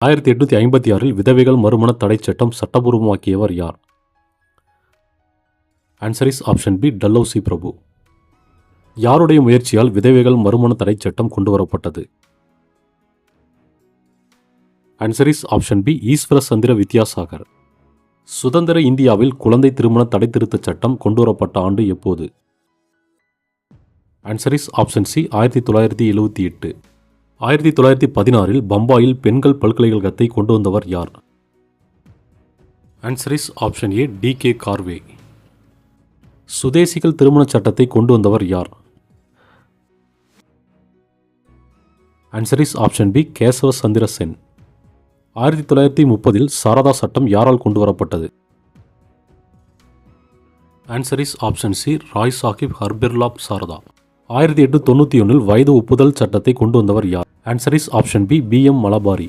1856 விதவைகள் மறுமண தடை சட்டம் சட்டபூர்வமாக்கியவர் யார்? Answer is option B Dalhousie பிரபு. யாருடைய முயற்சியால் விதவைகள் மறுமண தடை சட்டம் கொண்டுவரப்பட்டது? ஆன்சர் இஸ் ஆப்ஷன் பி ஈஸ்வர சந்திர வித்யாசாகர். சுதந்திர இந்தியாவில் குழந்தை திருமண தடை திருத்தச் சட்டம் கொண்டுவரப்பட்ட ஆண்டு எப்போது? Answer is option C 1978. 1916 பம்பாயில் பெண்கள் பல்கலைக்கழகத்தை கொண்டு வந்தவர் யார்? Answer is option A D K. Karve. சுதேசிகள் திருமண சட்டத்தை கொண்டு வந்தவர் யார்? Answer is option B Keshav Chandra Sen. 1930 Sarda சட்டம் யாரால் கொண்டு வரப்பட்டது? Answer is option C Rai Sahib Harbilas Sarda. 1891 வயது ஒப்புதல் சட்டத்தை கொண்டு வந்தவர் யார்? Answer is option B M Malabari.